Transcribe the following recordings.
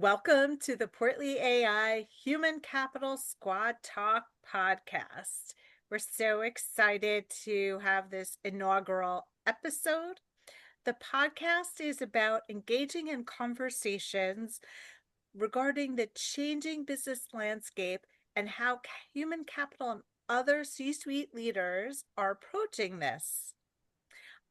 Welcome to the PortlyAI Human Capital Squad Talk podcast. We're so excited to have this inaugural episode. The podcast is about engaging in conversations regarding the changing business landscape and how human capital and other C-suite leaders are approaching this.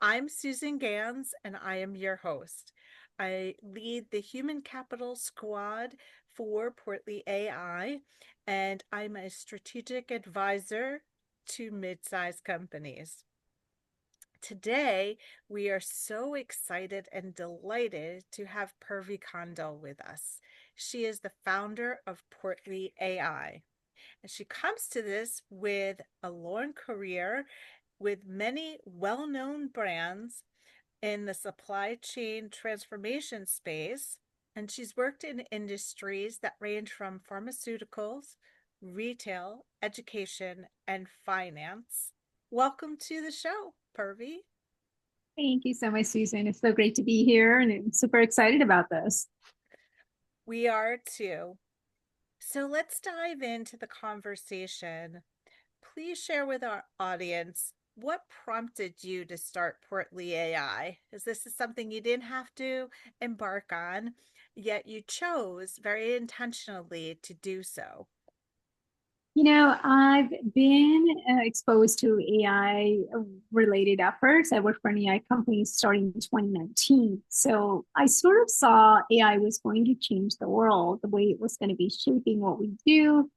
I'm Susan Ganz, and I am your host. I lead the Human Capital Squad for PortlyAI, and I'm a strategic advisor to mid-sized companies. Today, we are so excited and delighted to have Purvi Kandal with us. She is the founder of PortlyAI, and she comes to this with a long career with many well-known brands in the supply chain transformation space, and she's worked in industries that range from pharmaceuticals, retail, education, and finance. Welcome to the show, Purvi. Thank you so much, Susan. It's so great to be here and I'm super excited about this. We are too. So let's dive into the conversation. Please share with our audience what prompted you to start PortlyAI. Is this something you didn't have to embark on, yet you chose very intentionally to do so? I've been exposed to AI related efforts. I worked for an AI company starting in 2019. So I sort of saw AI was going to change the world, the way it was going to be shaping what we do,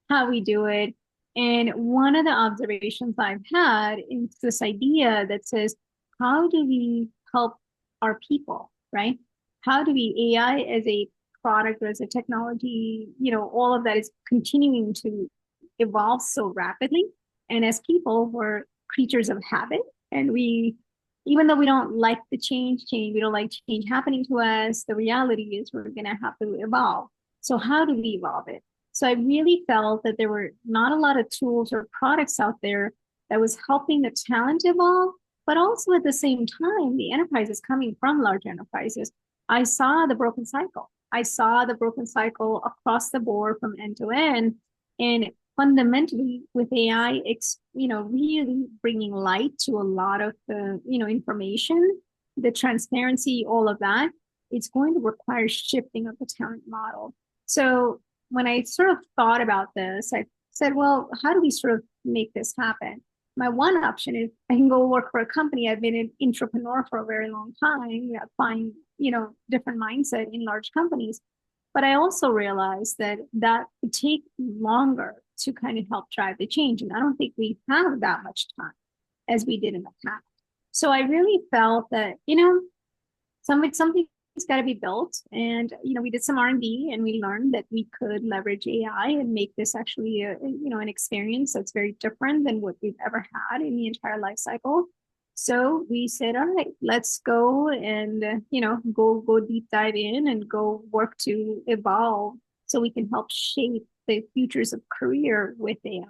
how we do it. And one of the observations I've had is this idea that says, how do we help our people, right? How do we AI as a product or as a technology, all of that is continuing to evolve so rapidly. And as people, we're creatures of habit. And even though we don't like the we don't like change happening to us, the reality is we're going to have to evolve. So, how do we evolve it? So, I really felt that there were not a lot of tools or products out there that was helping the talent evolve, but also at the same time, the enterprises coming from large enterprises. I saw the broken cycle. I saw the broken cycle across the board from end to end. And fundamentally with AI, it's, really bringing light to a lot of the, information, the transparency, all of that. It's going to require shifting of the talent model. So when I sort of thought about this, I said, well, how do we sort of make this happen? My one option is I can go work for a company. I've been an entrepreneur for a very long time, applying, different mindset in large companies. But I also realized that that would take longer to kind of help drive the change. And I don't think we have that much time as we did in the past. So I really felt that, something's got to be built. And, we did some R&D and we learned that we could leverage AI and make this actually, an experience that's very different than what we've ever had in the entire life cycle. So we said, all right, let's go and, go deep dive in and go work to evolve so we can help shape the futures of career with AI.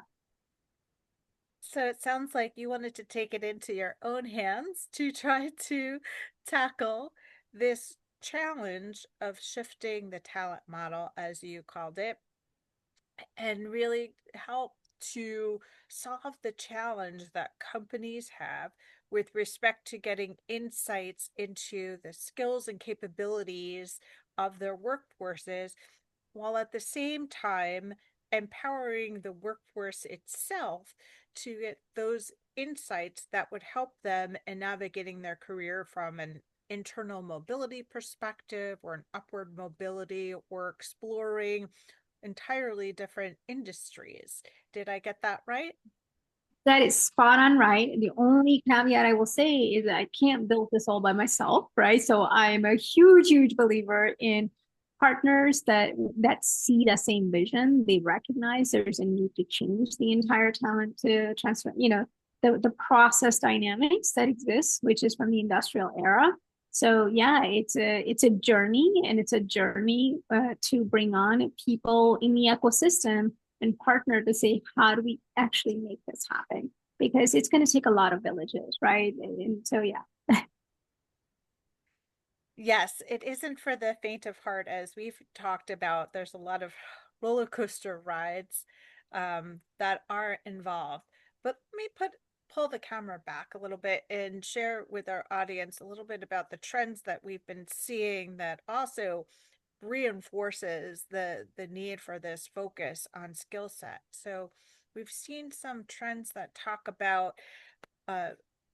So it sounds like you wanted to take it into your own hands to try to tackle this challenge of shifting the talent model, as you called it, and really help to solve the challenge that companies have with respect to getting insights into the skills and capabilities of their workforces, while at the same time empowering the workforce itself to get those insights that would help them in navigating their career from an internal mobility perspective or an upward mobility or exploring entirely different industries. Did I get that right? That is spot on right. The only caveat I will say is that I can't build this all by myself, right? So I'm a huge, huge believer in partners that see the same vision. They recognize there's a need to change the entire talent to transfer, the process dynamics that exists, which is from the industrial era. So yeah, it's a journey, and it's a journey to bring on people in the ecosystem and partner to say, how do we actually make this happen? Because it's going to take a lot of villages, right? And so, yeah. Yes, it isn't for the faint of heart, as we've talked about. There's a lot of roller coaster rides that are involved. But let me pull the camera back a little bit and share with our audience a little bit about the trends that we've been seeing that also reinforces the need for this focus on skill set. So we've seen some trends that talk about uh,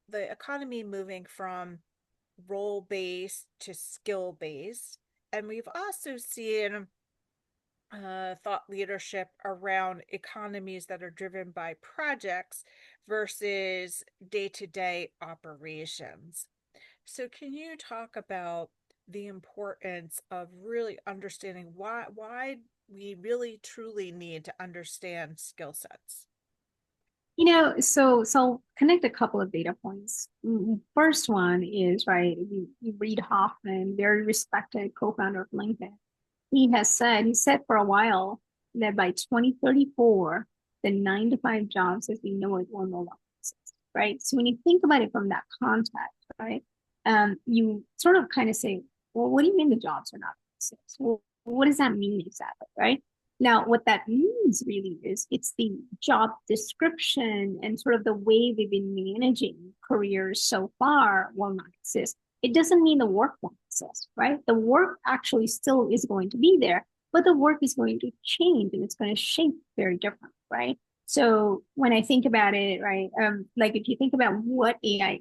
the economy moving from role based to skill based. And we've also seen thought leadership around economies that are driven by projects versus day to day operations. So, can you talk about the importance of really understanding why we really truly need to understand skill sets? So connect a couple of data points. First one is right. You Reid Hoffman, very respected co-founder of LinkedIn. He said for a while that by 2034, the 9 to 5 jobs as we know it will no longer exist, right? So when you think about it from that context, right, you sort of kind of say, well, what do you mean the jobs are not exist? Well, what does that mean exactly, right? Now, what that means really is it's the job description and sort of the way we've been managing careers so far will not exist. It doesn't mean the work won't exist, right? The work actually still is going to be there, but the work is going to change and it's going to shape very different, right? So when I think about it, right, like if you think about what AI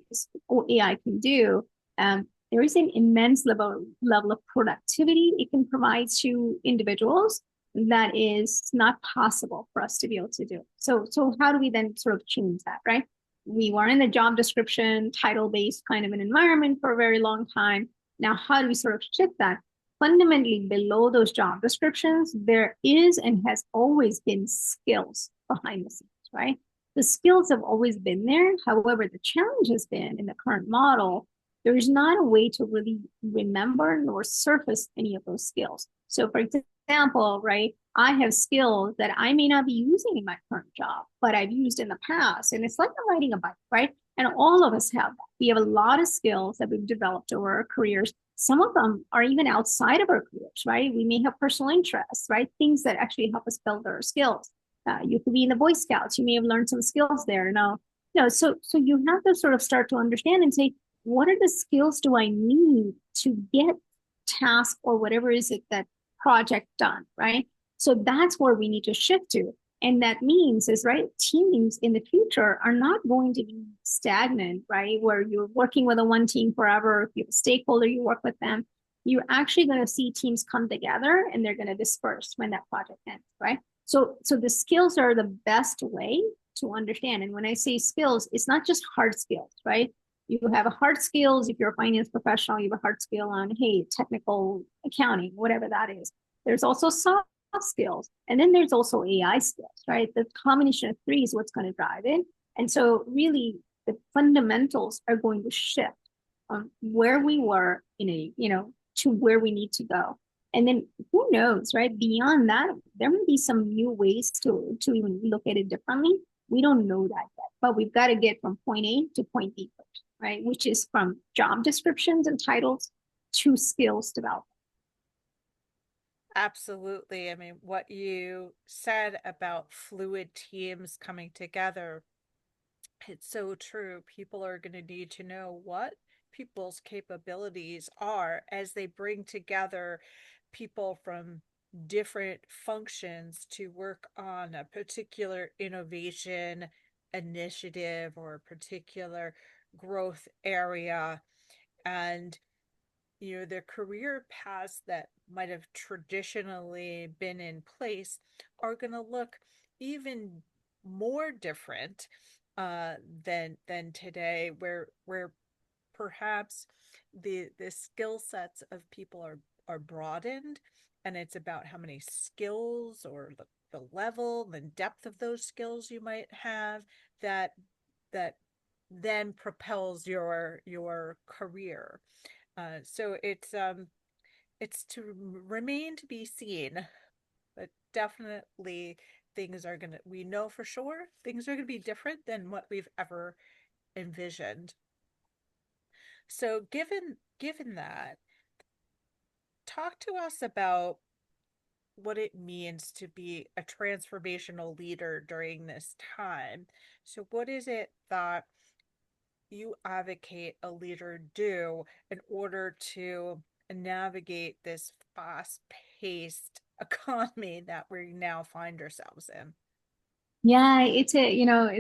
can do, there is an immense level of productivity it can provide to individuals that is not possible for us to be able to do. So how do we then sort of change that, right? We were in the job description, title based kind of an environment for a very long time. Now, how do we sort of shift that? Fundamentally, below those job descriptions, there is and has always been skills behind the scenes, right? The skills have always been there. However, the challenge has been in the current model, there is not a way to really remember nor surface any of those skills. So, for example, right, I have skills that I may not be using in my current job, but I've used in the past. And it's like I'm riding a bike, right? And all of us have that. We have a lot of skills that we've developed over our careers. Some of them are even outside of our careers, right? We may have personal interests, right? Things that actually help us build our skills. You could be in the Boy Scouts. You may have learned some skills there. So you have to sort of start to understand and say, what are the skills do I need to get task or whatever is it that project done, right? So that's where we need to shift to. And that means is right, teams in the future are not going to be stagnant, right? Where you're working with a one team forever. If you have a stakeholder, you work with them. You're actually going to see teams come together and they're going to disperse when that project ends, right? So the skills are the best way to understand. And when I say skills, it's not just hard skills, right? You have a hard skills. If you're a finance professional, you have a hard skill on, hey, technical accounting, whatever that is. There's also soft skills. And then there's also AI skills, right? The combination of three is what's going to drive it. And so really the fundamentals are going to shift from where we were to where we need to go. And then who knows, right? Beyond that, there may be some new ways to even look at it differently. We don't know that yet, but we've got to get from point A to point B first, right? Which is from job descriptions and titles to skills development. Absolutely. I mean, what you said about fluid teams coming together, it's so true. People are going to need to know what people's capabilities are as they bring together people from different functions to work on a particular innovation initiative or a particular growth area. And their career paths that might have traditionally been in place are going to look even more different than today, where perhaps the skill sets of people are broadened, and it's about how many skills or the level, the depth of those skills you might have that that then propels your career. So it's to remain to be seen, but definitely we know for sure things are gonna be different than what we've ever envisioned. So given that, talk to us about what it means to be a transformational leader during this time. So, what is it that you advocate a leader do in order to navigate this fast paced economy that we now find ourselves in? Yeah,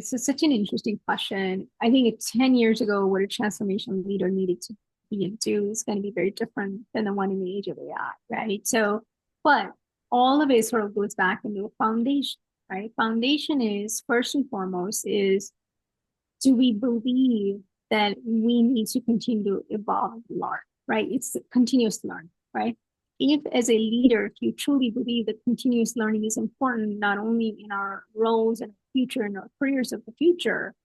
such an interesting question. I think 10 years ago, what a transformation leader needed to be and do is going to be very different than the one in the age of AI, right? So, but all of it sort of goes back into a foundation, right? Foundation is first and foremost is, do we believe that we need to continue to evolve and learn, right? It's continuous learning, right? If as a leader, if you truly believe that continuous learning is important, not only in our roles and future and our careers of the future,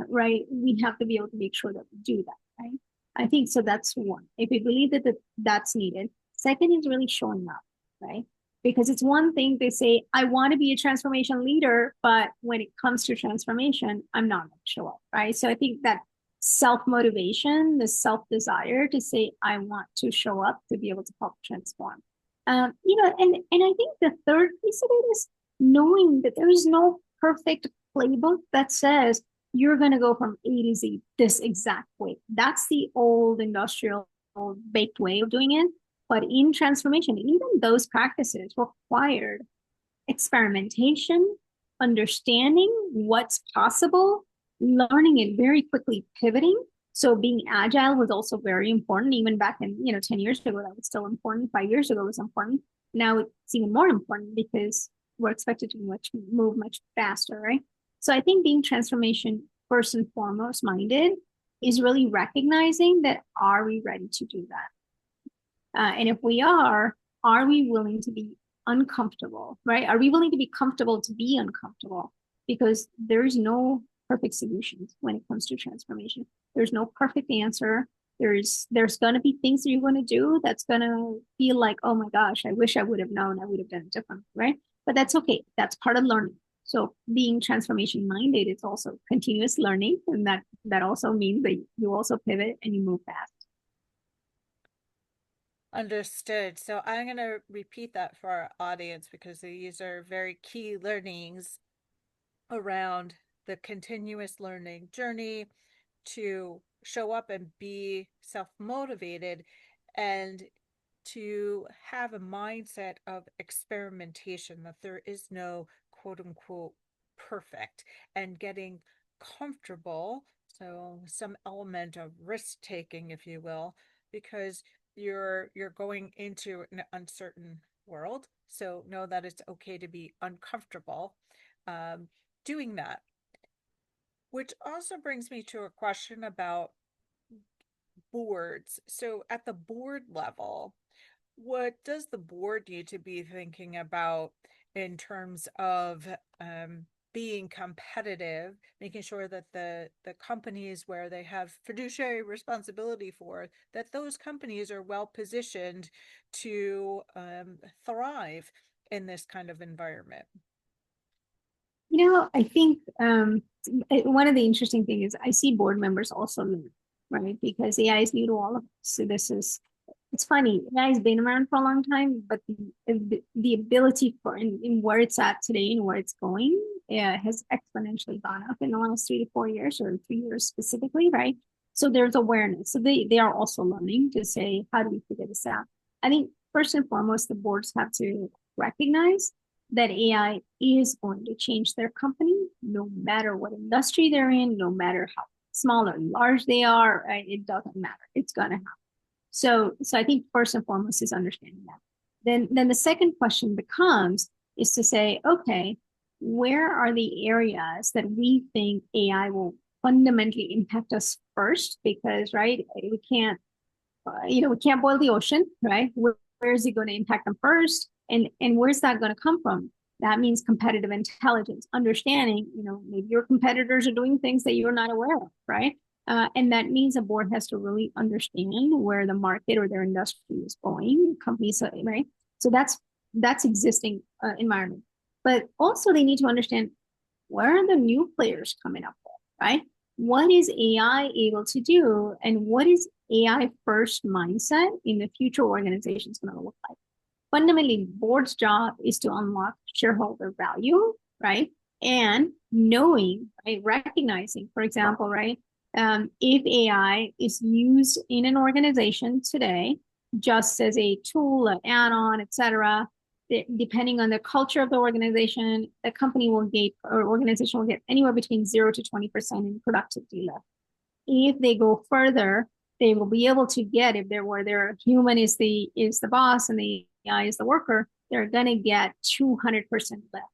right? We have to be able to make sure that we do that, right? I think so. That's one. If we believe that's needed. Second is really showing up, right? Because it's one thing they say, I want to be a transformation leader, but when it comes to transformation, I'm not going to show up, right? So I think that self-motivation, the self-desire to say, I want to show up to be able to help transform. And I think the third piece of it is knowing that there is no perfect playbook that says you're going to go from A to Z this exact way. That's the old industrial baked way of doing it. But in transformation, even those practices required experimentation, understanding what's possible, learning it very quickly, pivoting. So being agile was also very important. Even back in 10 years ago, that was still important. 5 years ago was important. Now it's even more important because we're expected to move much faster, right? So I think being transformation first and foremost minded is really recognizing that, are we ready to do that? And if we are we willing to be uncomfortable, right? Are we willing to be comfortable to be uncomfortable? Because there's no perfect solutions when it comes to transformation. There's no perfect answer. There's going to be things that you're going to do that's going to feel like, oh my gosh, I wish I would have known, I would have done it differently, right? But that's okay. That's part of learning. So being transformation minded, it's also continuous learning, and that also means that you also pivot and you move fast. Understood. So I'm going to repeat that for our audience because these are very key learnings around the continuous learning journey to show up and be self motivated and to have a mindset of experimentation, that there is no quote unquote perfect, and getting comfortable. So some element of risk taking, if you will, because you're going into an uncertain world. So know that it's okay to be uncomfortable um, doing that. Which also brings me to a question about boards. So at the board level, what does the board need to be thinking about in terms of being competitive, making sure that the companies where they have fiduciary responsibility for, that those companies are well positioned to thrive in this kind of environment? I think one of the interesting things is I see board members also learn, right? Because AI is new to all of us. So it's funny. AI has been around for a long time, but the ability for in where it's at today and where it's going, yeah, has exponentially gone up in the last 3 to 4 years, or 3 years specifically, right? So there's awareness. So they are also learning to say, how do we figure this out? I think first and foremost, the boards have to recognize that AI is going to change their company, no matter what industry they're in, no matter how small or large they are, right? It doesn't matter. It's going to happen. So I think first and foremost is understanding that. Then the second question becomes is to say, okay, where are the areas that we think AI will fundamentally impact us first? Because right, we can't boil the ocean, right? Where is it going to impact them first? And where's that going to come from? That means competitive intelligence, understanding, maybe your competitors are doing things that you're not aware of, right? And that means a board has to really understand where the market or their industry is going, companies, right? So that's existing environment. But also they need to understand where are the new players coming up with, right? what is AI able to do, and what is AI first mindset in the future organizations going to look like? Fundamentally, board's job is to unlock shareholder value, right? And knowing, right, recognizing, for example, right, if AI is used in an organization today just as a tool, an add-on, etc., depending on the culture of the organization, the company will get or organization will get anywhere between 0 to 20% in productivity left. If they go further, they will be able to get, if there were their human is the boss and the AI is the worker, they're gonna get 200% left.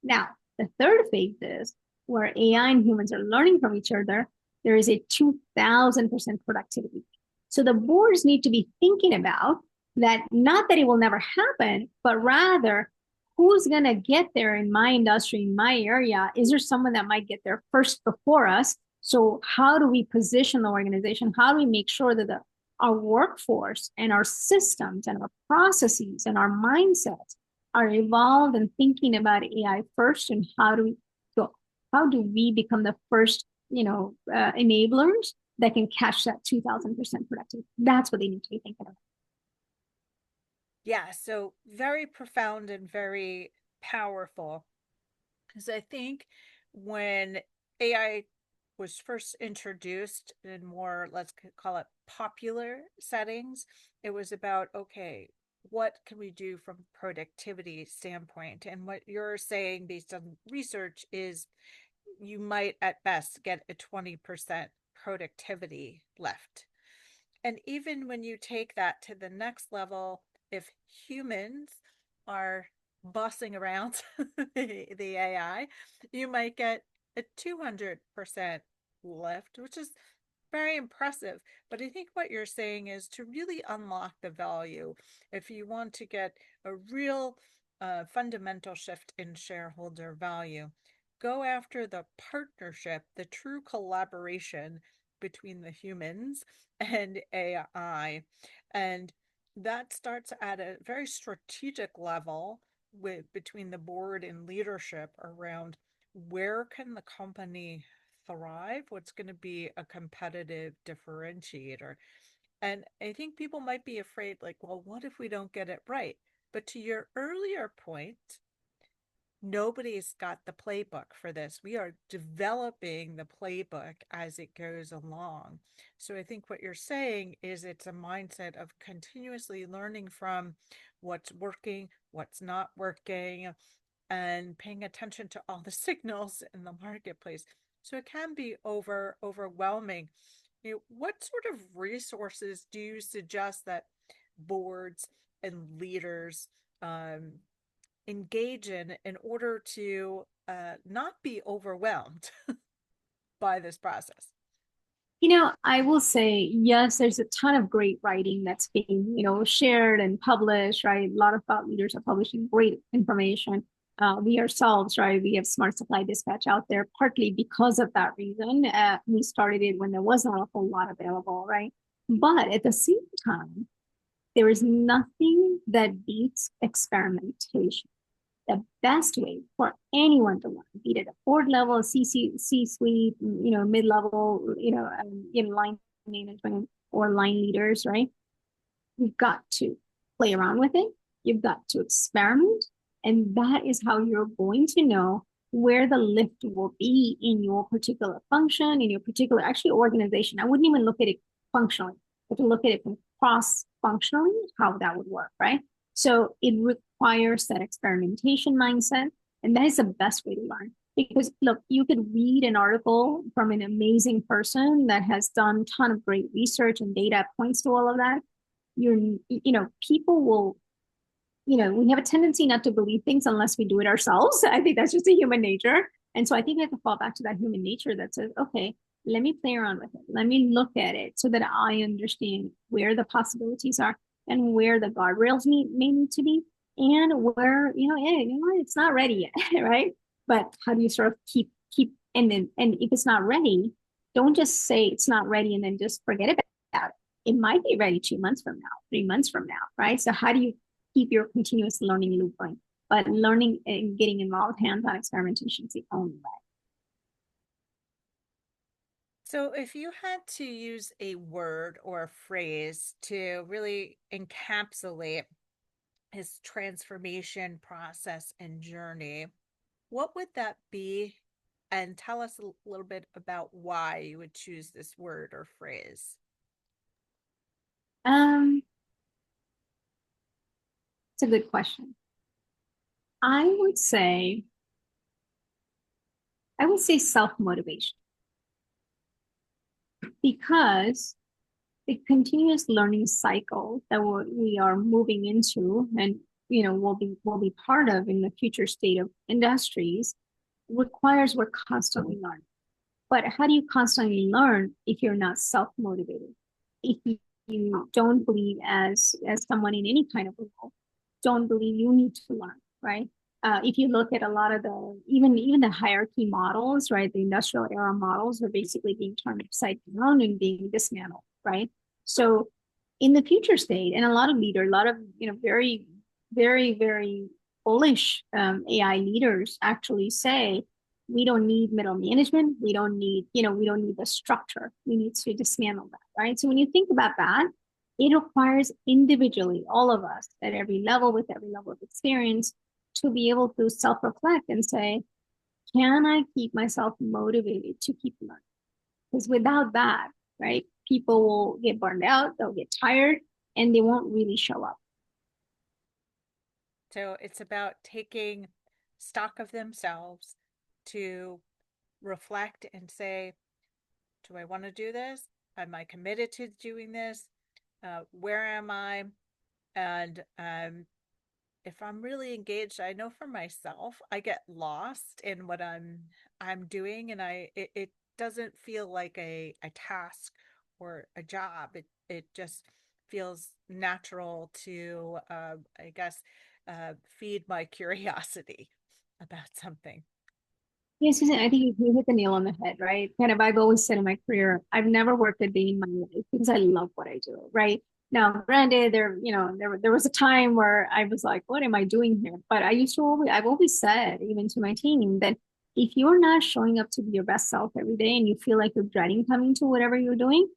Now, the third phase is where AI and humans are learning from each other. There is a 2000% productivity. So the boards need to be thinking about that, not that it will never happen, but rather who's going to get there in my industry, in my area? Is there someone that might get there first before us? So how do we position the organization? How do we make sure that our workforce and our systems and our processes and our mindsets are evolved and thinking about AI first? And how do we become the first, enablers that can catch that 2000% productivity? That's what they need to be thinking about. Yeah, so very profound and very powerful. Because I think when AI was first introduced in more, let's call it popular settings, it was about, okay, what can we do from productivity standpoint? And what you're saying based on research is you might at best get a 20% productivity left. And even when you take that to the next level, if humans are bossing around the AI, you might get a 200% lift, which is very impressive. But I think what you're saying is to really unlock the value, if you want to get a real fundamental shift in shareholder value, go after the partnership, the true collaboration between the humans and AI. And that starts at a very strategic level with between the board and leadership around where can the company thrive, what's going to be a competitive differentiator. And I think people might be afraid, like, well, what if we don't get it right? But to your earlier point, nobody's got the playbook for this. We are developing the playbook as it goes along. So I think what you're saying is it's a mindset of continuously learning from what's working, what's not working, and paying attention to all the signals in the marketplace. So it can be overwhelming. What sort of resources do you suggest that boards and leaders engage in order to not be overwhelmed by this process? I will say, yes, there's a ton of great writing that's being, shared and published, right? A lot of thought leaders are publishing great information. We ourselves, right? We have Smart Supply Dispatch out there, partly because of that reason. We started it when there wasn't a whole lot available, right? But at the same time, there is nothing that beats experimentation. The best way for anyone to learn, be it at a board level, C-suite, mid-level, in line management or line leaders, right? You've got to play around with it. You've got to experiment. And that is how you're going to know where the lift will be in your particular function, in your particular actually organization. I wouldn't even look at it functionally, but to look at it from cross-functionally, how that would work, right? So it requires that experimentation mindset. And that is the best way to learn. Because look, you could read an article from an amazing person that has done a ton of great research and data points to all of that. People will, we have a tendency not to believe things unless we do it ourselves. I think that's just a human nature. And so I think we have to fall back to that human nature that says, okay, let me play around with it. Let me look at it so that I understand where the possibilities are and where the guardrails may need to be and where, it's not ready yet, right? But how do you sort of keep, and if it's not ready, don't just say it's not ready and then just forget about it. It might be ready 2 months from now, 3 months from now, right? So how do you keep your continuous learning loop going? But learning and getting involved, hands-on experimentation is the only way. So, if you had to use a word or a phrase to really encapsulate his transformation process and journey, what would that be? And tell us a little bit about why you would choose this word or phrase. Um, it's a good question. I would say, I would say self-motivation because the continuous learning cycle that we are moving into and will be part of in the future state of industries requires we're constantly learning. But how do you constantly learn if you're not self-motivated? If you don't believe as someone in any kind of role, don't believe you need to learn, right? If you look at a lot of the even the hierarchy models, right, the industrial era models are basically being turned upside down and being dismantled, right? So in the future state, and a lot of leaders, a lot of very, very, very bullish AI leaders actually say we don't need middle management. We don't need the structure. We need to dismantle that, right? So when you think about that, it requires individually, all of us at every level with every level of experience to be able to self-reflect and say, can I keep myself motivated to keep learning? Because without that, right, people will get burned out, they'll get tired, and they won't really show up. So, it's about taking stock of themselves to reflect and say, do I want to do this? Am I committed to doing this? Where am I? And if I'm really engaged, I know for myself, I get lost in what I'm doing, and it doesn't feel like a task or a job. It just feels natural to I guess feed my curiosity about something. Yes, Susan, I think you hit the nail on the head, right? Kind of, I've always said in my career, I've never worked a day in my life because I love what I do, right? Now, granted, there was a time where I was like, what am I doing here? But I've always said, even to my team, that if you're not showing up to be your best self every day and you feel like you're dreading coming to whatever you're doing,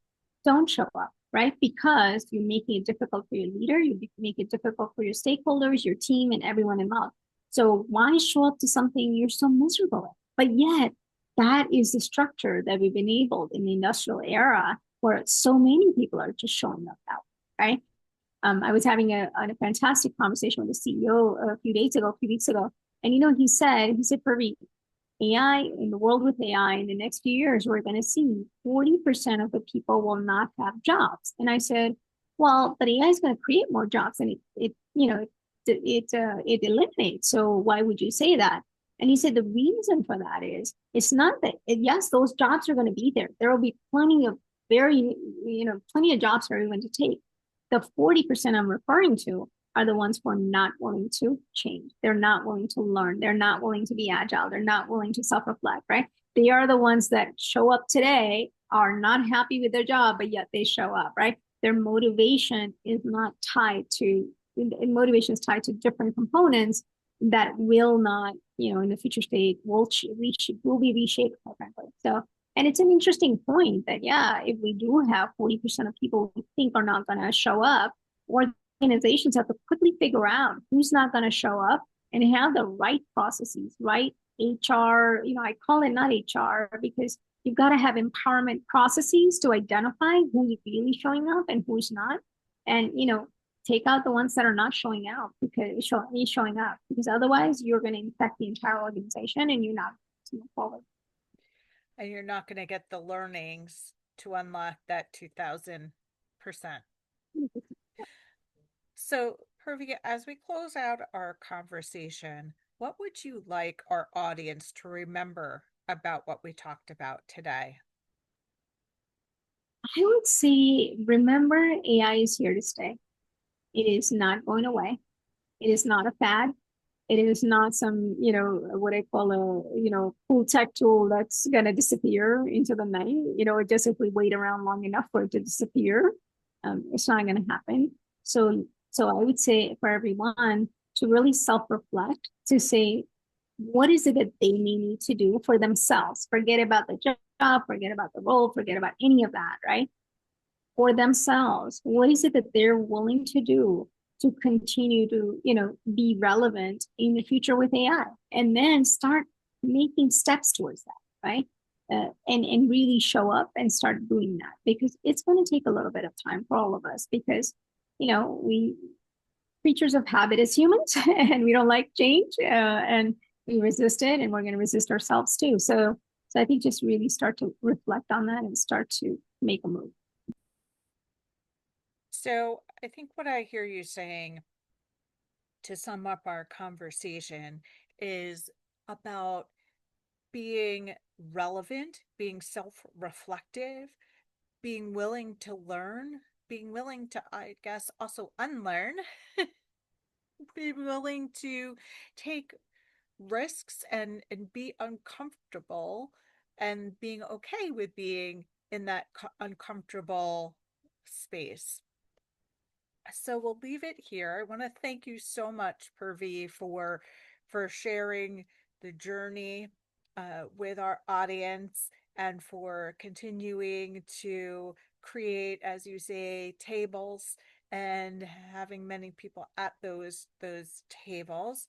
don't show up, right? Because you're making it difficult for your leader, you make it difficult for your stakeholders, your team, and everyone involved. So why show up to something you're so miserable at? But yet, that is the structure that we've enabled in the industrial era where so many people are just showing up out, right? I was having a fantastic conversation with the CEO a few weeks ago. And he said, Purvi, AI in the world with AI in the next few years, we're going to see 40% of the people will not have jobs. And I said, well, but AI is going to create more jobs and it eliminates. So why would you say that? And he said the reason for that is it's not that yes, those jobs are going to be there. There will be plenty of jobs for everyone to take. The 40% I'm referring to are the ones who are not willing to change. They're not willing to learn. They're not willing to be agile. They're not willing to self-reflect, right? They are the ones that show up today, are not happy with their job, but yet they show up, right? Their motivation is not tied to motivation is tied to different components that will not, in the future state will be reshaped, quite frankly. So, and it's an interesting point that, yeah, if we do have 40% of people we think are not going to show up, organizations have to quickly figure out who's not going to show up and have the right processes, right? HR, I call it not HR because you've got to have empowerment processes to identify who's really showing up and who's not. And, take out the ones that are not showing out because showing up because otherwise you're going to infect the entire organization and you're not to move forward. And you're not going to get the learnings to unlock that 2000%. So, Purvi, as we close out our conversation, what would you like our audience to remember about what we talked about today? I would say remember AI is here to stay. It is not going away. It is not a fad. It is not some, what I call cool tech tool that's going to disappear into the night. Just if we wait around long enough for it to disappear, it's not going to happen. So I would say for everyone to really self-reflect, to say, what is it that they may need to do for themselves? Forget about the job, job, forget about the role, forget about any of that, right? For themselves, what is it that they're willing to do to continue to, be relevant in the future with AI, and then start making steps towards that, right? And really show up and start doing that, because it's going to take a little bit of time for all of us, because we creatures of habit as humans and we don't like change, and we resist it, and we're going to resist ourselves too. So I think just really start to reflect on that and start to make a move. So I think what I hear you saying to sum up our conversation is about being relevant, being self reflective, being willing to learn, being willing to, I guess, also unlearn, being willing to take risks and be uncomfortable, and being okay with being in that uncomfortable space. So we'll leave it here. I want to thank you so much, Purvi, for sharing the journey with our audience, and for continuing to create, as you say, tables, and having many people at those tables.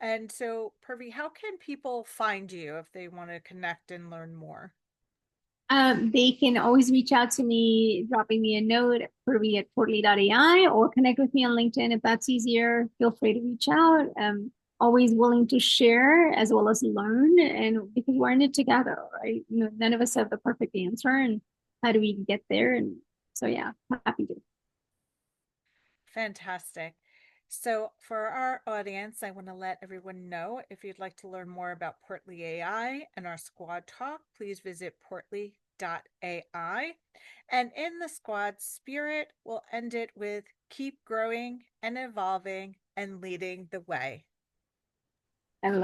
And so, Purvi, how can people find you if they want to connect and learn more? They can always reach out to me, dropping me a note for me at Portly.ai, or connect with me on LinkedIn if that's easier. Feel free to reach out. Always willing to share as well as learn, and because we're in it together, right? None of us have the perfect answer, and how do we get there? And so, yeah, happy to. Fantastic. So, for our audience, I want to let everyone know, if you'd like to learn more about Portly AI and our squad talk, please visit portly.ai. And in the squad spirit, we'll end it with keep growing and evolving and leading the way. I love